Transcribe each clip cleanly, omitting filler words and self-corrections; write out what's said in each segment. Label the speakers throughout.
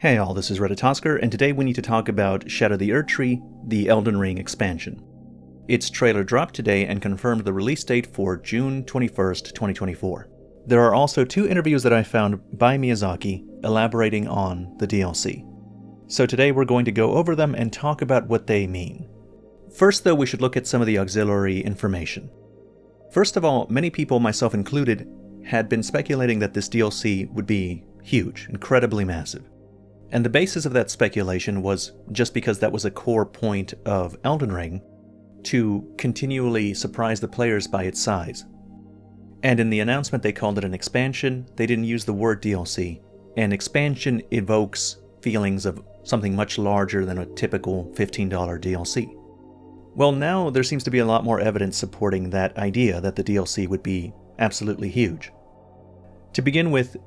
Speaker 1: Hey all, this is Hidetaka, and today we need to talk about Shadow the Erdtree, the Elden Ring expansion. Its trailer dropped today and confirmed the release date for June 21st, 2024. There are also 2 interviews that I found by Miyazaki elaborating on the DLC. So today we're going to go over them and talk about what they mean. First though, we should look at some of the auxiliary information. First of all, many people, myself included, had been speculating that this DLC would be huge, incredibly massive. And the basis of that speculation was just because that was a core point of Elden Ring, to continually surprise the players by its size. And in the announcement they called it an expansion, they didn't use the word DLC, and expansion evokes feelings of something much larger than a typical $15 DLC. Well, now there seems to be a lot more evidence supporting that idea that the DLC would be absolutely huge. To begin with,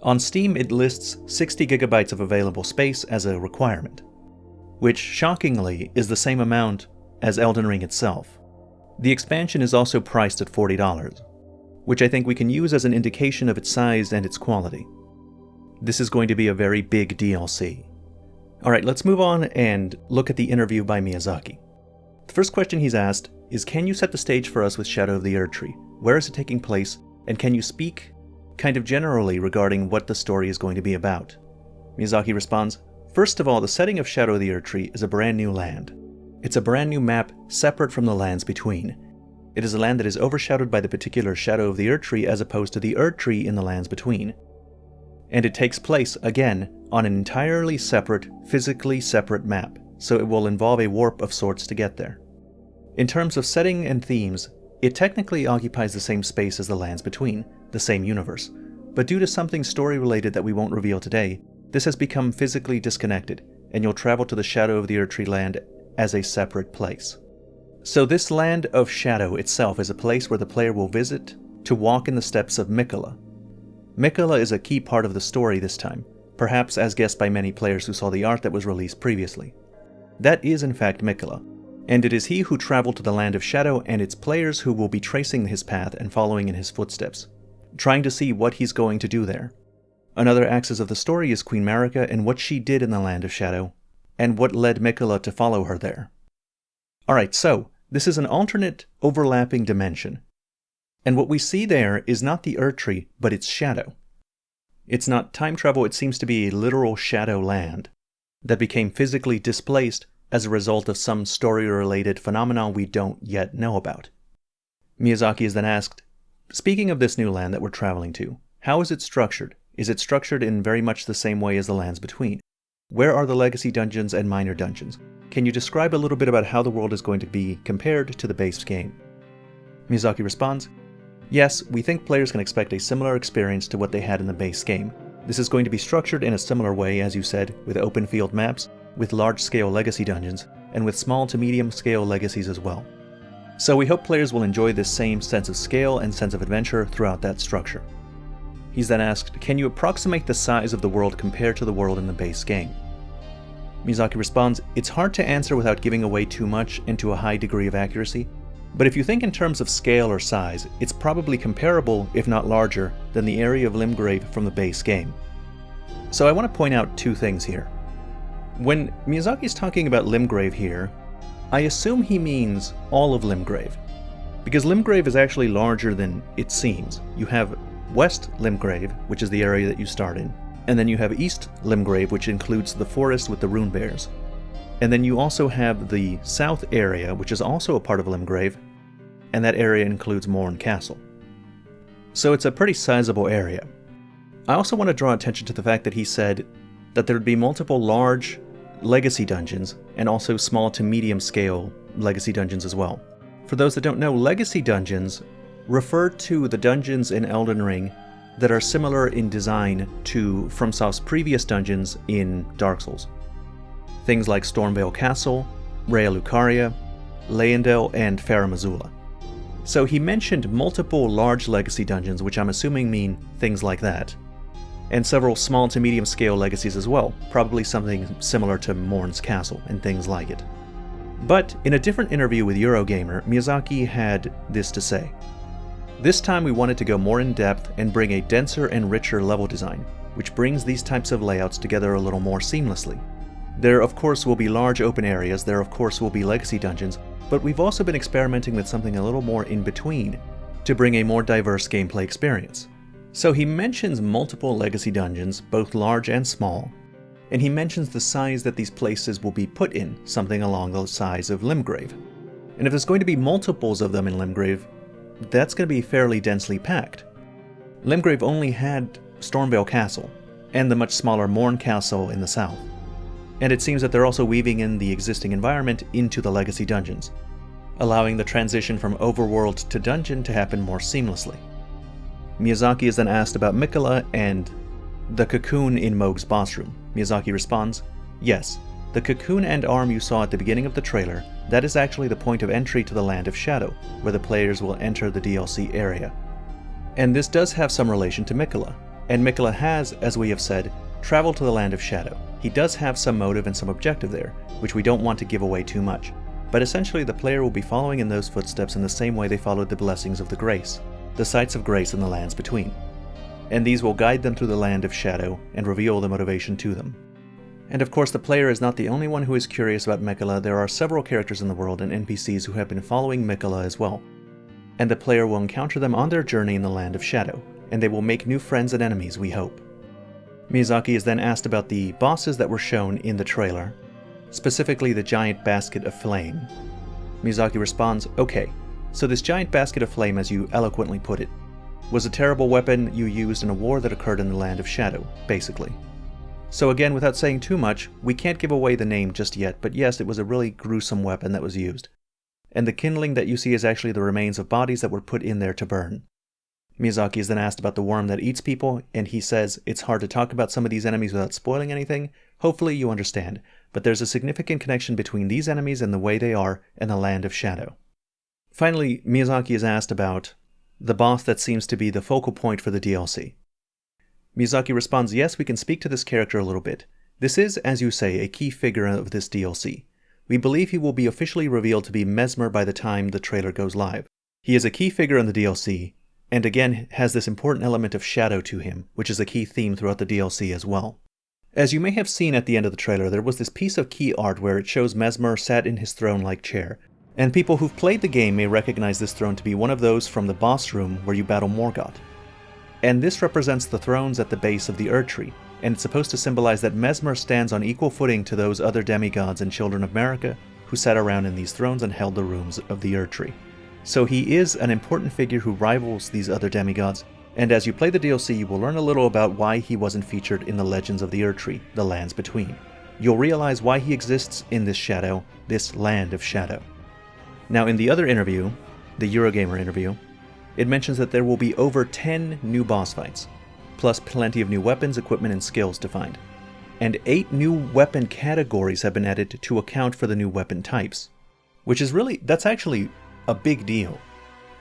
Speaker 1: on Steam it lists 60 gigabytes of available space as a requirement, which shockingly is the same amount as Elden Ring itself. The expansion is also priced at $40, which I think we can use as an indication of its size and its quality. This is going to be a very big DLC. Alright, let's move on and look at the interview by Miyazaki. The first question he's asked is, can you set the stage for us with Shadow of the Erdtree? Where is it taking place, and can you speak kind of generally regarding what the story is going to be about? Miyazaki responds, first of all, the setting of Shadow of the Erdtree is a brand new land. It's a brand new map separate from the lands between. It is a land that is overshadowed by the particular Shadow of the Erdtree as opposed to the Erdtree in the lands between. And it takes place, again, on an entirely separate, physically separate map, so it will involve a warp of sorts to get there. In terms of setting and themes, it technically occupies the same space as the lands between, the same universe, but due to something story-related that we won't reveal today, this has become physically disconnected, and you'll travel to the Shadow of the Erdtree land as a separate place. So this land of Shadow itself is a place where the player will visit to walk in the steps of Miquella. Miquella is a key part of the story this time, perhaps as guessed by many players who saw the art that was released previously. That is in fact Miquella, and it is he who traveled to the land of Shadow and its players who will be tracing his path and following in his footsteps, trying to see what he's going to do there. Another axis of the story is Queen Marika and what she did in the land of Shadow, and what led Miquella to follow her there. Alright, so, this is an alternate, overlapping dimension. And what we see there is not the Erdtree, but its shadow. It's not time travel, it seems to be a literal shadow land that became physically displaced as a result of some story-related phenomenon we don't yet know about. Miyazaki is then asked, speaking of this new land that we're traveling to, how is it structured? Is it structured in very much the same way as the lands between? Where are the legacy dungeons and minor dungeons? Can you describe a little bit about how the world is going to be compared to the base game? Miyazaki responds, yes, we think players can expect a similar experience to what they had in the base game. This is going to be structured in a similar way, as you said, with open field maps, with large-scale legacy dungeons, and with small to medium-scale legacies as well. So we hope players will enjoy this same sense of scale and sense of adventure throughout that structure. He's then asked, can you approximate the size of the world compared to the world in the base game? Miyazaki responds, it's hard to answer without giving away too much and to a high degree of accuracy, but if you think in terms of scale or size, it's probably comparable, if not larger, than the area of Limgrave from the base game. So I want to point out 2 things here. When Miyazaki is talking about Limgrave here, I assume he means all of Limgrave, because Limgrave is actually larger than it seems. You have West Limgrave, which is the area that you start in, and then you have East Limgrave, which includes the forest with the rune bears. And then you also have the south area, which is also a part of Limgrave, and that area includes Morn Castle. So it's a pretty sizable area. I also want to draw attention to the fact that he said that there would be multiple large legacy dungeons, and also small to medium scale legacy dungeons as well. For those that don't know, legacy dungeons refer to the dungeons in Elden Ring that are similar in design to FromSoft's previous dungeons in Dark Souls. Things like Stormvale Castle, Raya Lucaria, Leyendell, and Farum Azula. So he mentioned multiple large legacy dungeons, which I'm assuming mean things like that, and several small to medium scale legacies as well, probably something similar to Morn's Castle and things like it. But in a different interview with Eurogamer, Miyazaki had this to say. This time we wanted to go more in depth and bring a denser and richer level design. which brings these types of layouts together a little more seamlessly. There of course will be large open areas, there of course will be legacy dungeons, but we've also been experimenting with something a little more in between to bring a more diverse gameplay experience. So he mentions multiple legacy dungeons, both large and small, and he mentions the size that these places will be put in, something along the size of Limgrave. And if there's going to be multiples of them in Limgrave, that's going to be fairly densely packed. Limgrave only had Stormvale Castle, and the much smaller Morn Castle in the south. And it seems that they're also weaving in the existing environment into the legacy dungeons, allowing the transition from overworld to dungeon to happen more seamlessly. Miyazaki is then asked about Miquella and the cocoon in Mohg's boss room. Miyazaki responds, "Yes, the cocoon and arm you saw at the beginning of the trailer, that is actually the point of entry to the Land of Shadow, where the players will enter the DLC area. And this does have some relation to Miquella, and Miquella has, as we have said, traveled to the Land of Shadow. He does have some motive and some objective there, which we don't want to give away too much, but essentially the player will be following in those footsteps in the same way they followed the Blessings of the Grace, the Sites of Grace in the lands between. And these will guide them through the Land of Shadow and reveal the motivation to them. And of course the player is not the only one who is curious about Miquella. There are several characters in the world and NPCs who have been following Miquella as well. And the player will encounter them on their journey in the Land of Shadow, and they will make new friends and enemies, we hope." Miyazaki is then asked about the bosses that were shown in the trailer, specifically the giant basket of flame. Miyazaki responds, "Okay, so this giant basket of flame, as you eloquently put it, was a terrible weapon you used in a war that occurred in the Land of Shadow, basically. So again, without saying too much, we can't give away the name just yet, but yes, it was a really gruesome weapon that was used. And the kindling that you see is actually the remains of bodies that were put in there to burn." Miyazaki is then asked about the worm that eats people, and he says, "It's hard to talk about some of these enemies without spoiling anything. Hopefully you understand, but there's a significant connection between these enemies and the way they are in the Land of Shadow." Finally, Miyazaki is asked about the boss that seems to be the focal point for the DLC. Miyazaki responds, "Yes, we can speak to this character a little bit. This is, as you say, a key figure of this DLC. We believe he will be officially revealed to be Mesmer by the time the trailer goes live. He is a key figure in the DLC, and again has this important element of shadow to him, which is a key theme throughout the DLC as well. As you may have seen at the end of the trailer, there was this piece of key art where it shows Mesmer sat in his throne-like chair, and people who've played the game may recognize this throne to be one of those from the boss room where you battle Morgoth. And this represents the thrones at the base of the Erdtree, and it's supposed to symbolize that Mesmer stands on equal footing to those other demigods and children of Marika who sat around in these thrones and held the rooms of the Erdtree. So he is an important figure who rivals these other demigods, and as you play the DLC you will learn a little about why he wasn't featured in the Legends of the Erdtree, the Lands Between. You'll realize why he exists in this shadow, this Land of Shadow. Now in the other interview, the Eurogamer interview, it mentions that there will be over 10 new boss fights, plus plenty of new weapons, equipment, and skills to find. And 8 new weapon categories have been added to account for the new weapon types. Which is that's actually a big deal.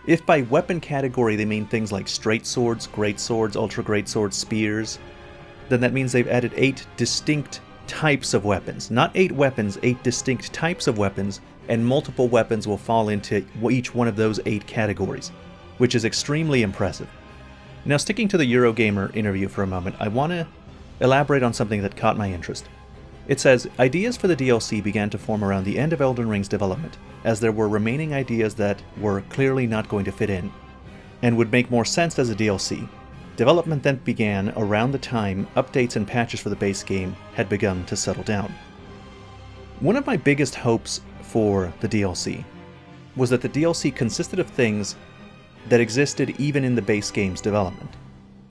Speaker 1: If by weapon category they mean things like straight swords, great swords, ultra great swords, spears, then that means they've added 8 distinct types of weapons. Not 8 weapons, 8 distinct types of weapons, and multiple weapons will fall into each one of those 8 categories, which is extremely impressive. Now sticking to the Eurogamer interview for a moment, I want to elaborate on something that caught my interest. It says, "Ideas for the DLC began to form around the end of Elden Ring's development, as there were remaining ideas that were clearly not going to fit in, and would make more sense as a DLC. Development then began around the time updates and patches for the base game had begun to settle down." One of my biggest hopes for the DLC was that the DLC consisted of things that existed even in the base game's development.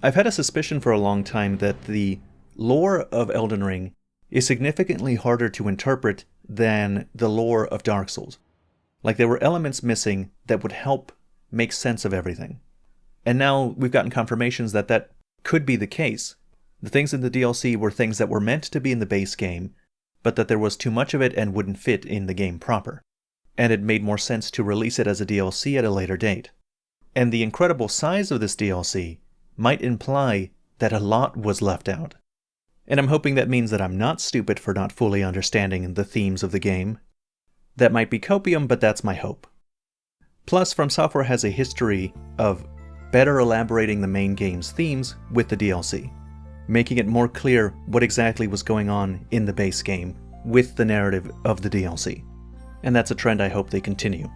Speaker 1: I've had a suspicion for a long time that the lore of Elden Ring is significantly harder to interpret than the lore of Dark Souls. Like there were elements missing that would help make sense of everything. And now we've gotten confirmations that that could be the case. The things in the DLC were things that were meant to be in the base game, but that there was too much of it and wouldn't fit in the game proper. And it made more sense to release it as a DLC at a later date. And the incredible size of this DLC might imply that a lot was left out. And I'm hoping that means that I'm not stupid for not fully understanding the themes of the game. That might be copium, but that's my hope. Plus, From Software has a history of better elaborating the main game's themes with the DLC. making it more clear what exactly was going on in the base game with the narrative of the DLC. And that's a trend I hope they continue.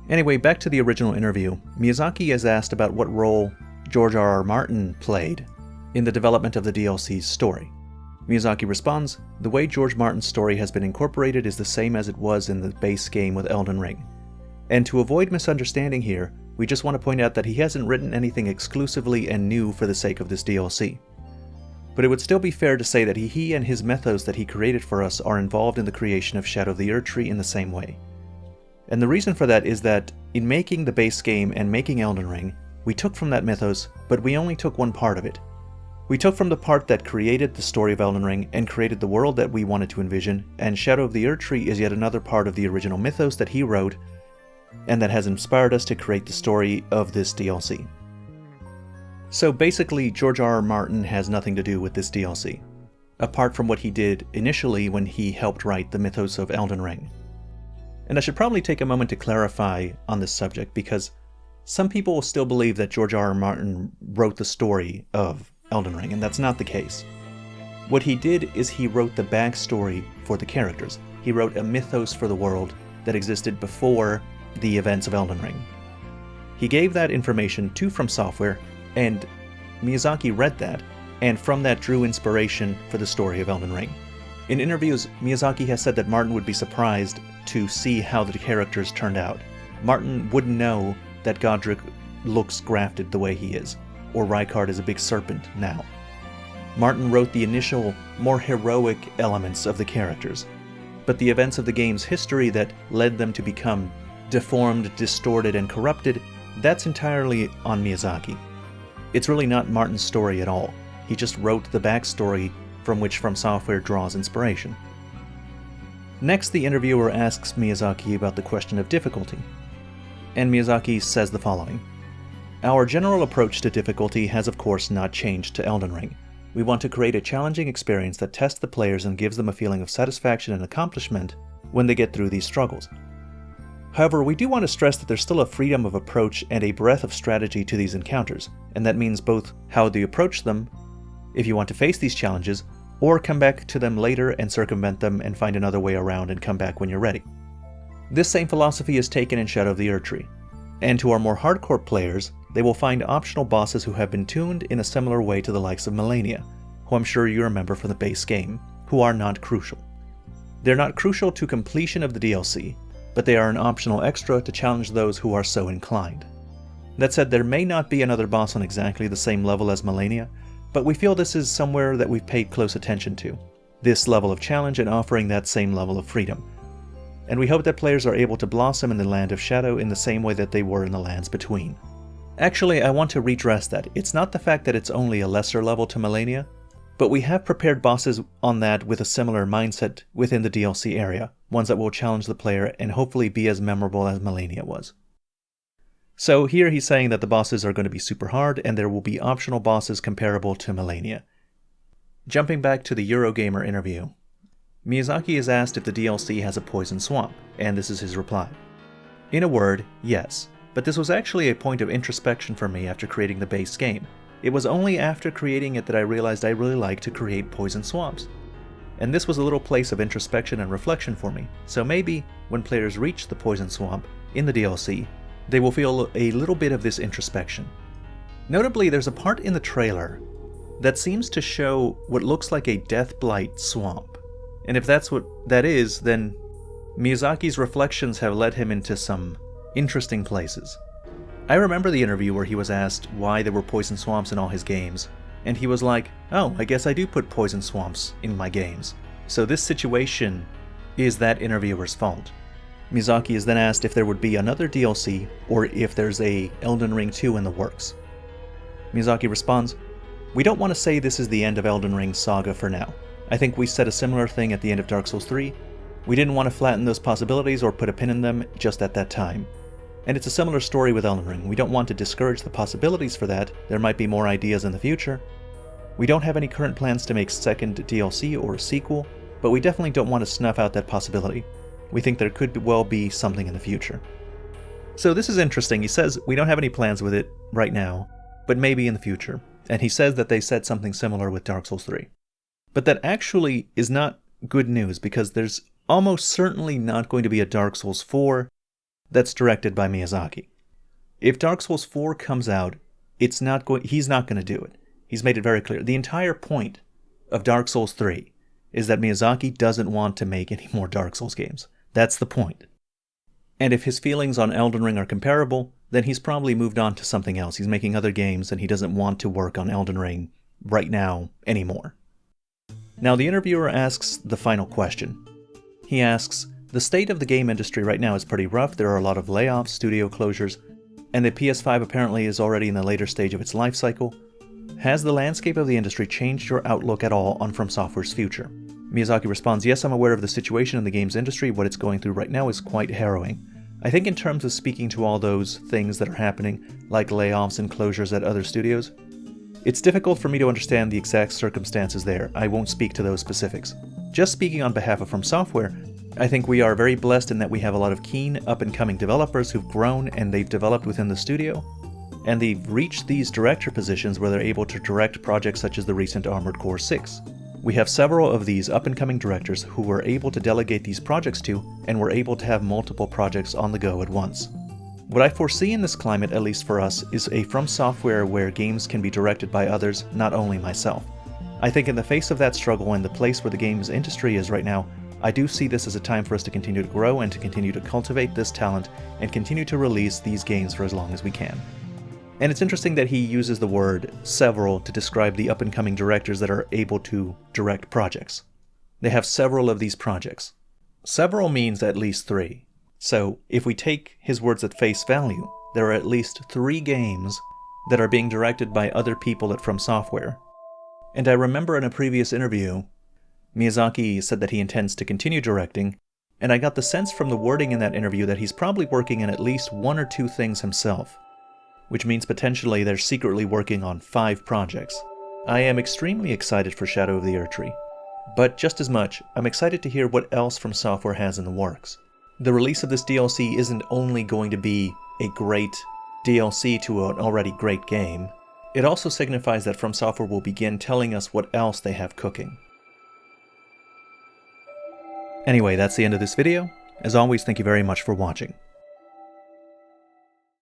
Speaker 1: Anyway, back to the original interview, Miyazaki is asked about what role George R.R. Martin played in the development of the DLC's story. Miyazaki responds, "The way George Martin's story has been incorporated is the same as it was in the base game with Elden Ring. And to avoid misunderstanding here, we just want to point out that he hasn't written anything exclusively and new for the sake of this DLC. But it would still be fair to say that he and his mythos that he created for us are involved in the creation of Shadow of the Erdtree in the same way. And the reason for that is that in making the base game and making Elden Ring, we took from that mythos, but we only took one part of it. We took from the part that created the story of Elden Ring and created the world that we wanted to envision, and Shadow of the Erdtree is yet another part of the original mythos that he wrote, and that has inspired us to create the story of this DLC. So basically, George R.R. Martin has nothing to do with this DLC, apart from what he did initially when he helped write the mythos of Elden Ring. And I should probably take a moment to clarify on this subject, because some people will still believe that George R.R. Martin wrote the story of Elden Ring, and that's not the case. What he did is he wrote the backstory for the characters. He wrote a mythos for the world that existed before the events of Elden Ring. He gave that information to From Software, and Miyazaki read that, and from that drew inspiration for the story of Elden Ring. In interviews, Miyazaki has said that Martin would be surprised to see how the characters turned out. Martin wouldn't know that Godric looks grafted the way he is, or Rykard is a big serpent now. Martin wrote the initial, more heroic elements of the characters, but the events of the game's history that led them to become deformed, distorted, and corrupted, that's entirely on Miyazaki. It's really not Martin's story at all. He just wrote the backstory from which From Software draws inspiration. Next, the interviewer asks Miyazaki about the question of difficulty, and Miyazaki says the following: "Our general approach to difficulty has of course not changed to Elden Ring. We want to create a challenging experience that tests the players and gives them a feeling of satisfaction and accomplishment when they get through these struggles. However, we do want to stress that there's still a freedom of approach and a breadth of strategy to these encounters, and that means both how you approach them, if you want to face these challenges, or come back to them later and circumvent them and find another way around and come back when you're ready. This same philosophy is taken in Shadow of the Erdtree, and to our more hardcore players, they will find optional bosses who have been tuned in a similar way to the likes of Malenia, who I'm sure you remember from the base game, who are not crucial. They're not crucial to completion of the DLC, but they are an optional extra to challenge those who are so inclined. That said, there may not be another boss on exactly the same level as Malenia, but we feel this is somewhere that we've paid close attention to, this level of challenge and offering that same level of freedom. And we hope that players are able to blossom in the Land of Shadow in the same way that they were in the lands between." Actually, I want to redress that. It's not the fact that it's only a lesser level to Malenia, but we have prepared bosses on that with a similar mindset within the DLC area, ones that will challenge the player and hopefully be as memorable as Malenia was. So here he's saying that the bosses are going to be super hard and there will be optional bosses comparable to Malenia. Jumping back to the Eurogamer interview, Miyazaki is asked if the DLC has a poison swamp, and this is his reply: "In a word, yes, but this was actually a point of introspection for me after creating the base game. It was only after creating it that I realized I really like to create poison swamps. And this was a little place of introspection and reflection for me, so maybe when players reach the poison swamp in the DLC, they will feel a little bit of this introspection." Notably, there's a part in the trailer that seems to show what looks like a Deathblight swamp. And if that's what that is, then Miyazaki's reflections have led him into some interesting places. I remember the interview where he was asked why there were poison swamps in all his games, and he was like, "Oh, I guess I do put poison swamps in my games." So this situation is that interviewer's fault. Miyazaki is then asked if there would be another DLC, or if there's a Elden Ring 2 in the works. Miyazaki responds, "We don't want to say this is the end of Elden Ring's saga for now. I think we said a similar thing at the end of Dark Souls 3. We didn't want to flatten those possibilities or put a pin in them just at that time. And it's a similar story with Elden Ring. We don't want to discourage the possibilities for that. There might be more ideas in the future. We don't have any current plans to make second DLC or a sequel, but we definitely don't want to snuff out that possibility. We think there could well be something in the future." So this is interesting. He says, we don't have any plans with it right now, but maybe in the future. And he says that they said something similar with Dark Souls 3. But that actually is not good news, because there's almost certainly not going to be a Dark Souls 4 that's directed by Miyazaki. If Dark Souls 4 comes out, he's not going to do it. He's made it very clear. The entire point of Dark Souls 3 is that Miyazaki doesn't want to make any more Dark Souls games. That's the point. And if his feelings on Elden Ring are comparable, then he's probably moved on to something else. He's making other games and he doesn't want to work on Elden Ring right now anymore. Now the interviewer asks the final question. He asks, the state of the game industry right now is pretty rough. There are a lot of layoffs, studio closures, and the PS5 apparently is already in the later stage of its life cycle. Has the landscape of the industry changed your outlook at all on From Software's future? Miyazaki responds, yes, I'm aware of the situation in the games industry. What it's going through right now is quite harrowing. I think in terms of speaking to all those things that are happening, like layoffs and closures at other studios, it's difficult for me to understand the exact circumstances there. I won't speak to those specifics. Just speaking on behalf of From Software, I think we are very blessed in that we have a lot of keen, up-and-coming developers who've grown and they've developed within the studio, and they've reached these director positions where they're able to direct projects such as the recent Armored Core 6. We have several of these up-and-coming directors who were able to delegate these projects to, and were able to have multiple projects on the go at once. What I foresee in this climate, at least for us, is a From Software where games can be directed by others, not only myself. I think in the face of that struggle and the place where the games industry is right now, I do see this as a time for us to continue to grow and to continue to cultivate this talent and continue to release these games for as long as we can. And it's interesting that he uses the word several to describe the up-and-coming directors that are able to direct projects. They have several of these projects. Several means at least 3. So if we take his words at face value, there are at least 3 games that are being directed by other people at From Software. And I remember in a previous interview, Miyazaki said that he intends to continue directing, and I got the sense from the wording in that interview that he's probably working on at least 1 or 2 things himself, which means potentially they're secretly working on 5 projects. I am extremely excited for Shadow of the Erdtree, but just as much, I'm excited to hear what else From Software has in the works. The release of this DLC isn't only going to be a great DLC to an already great game, it also signifies that From Software will begin telling us what else they have cooking. Anyway, that's the end of this video. As always, thank you very much for watching.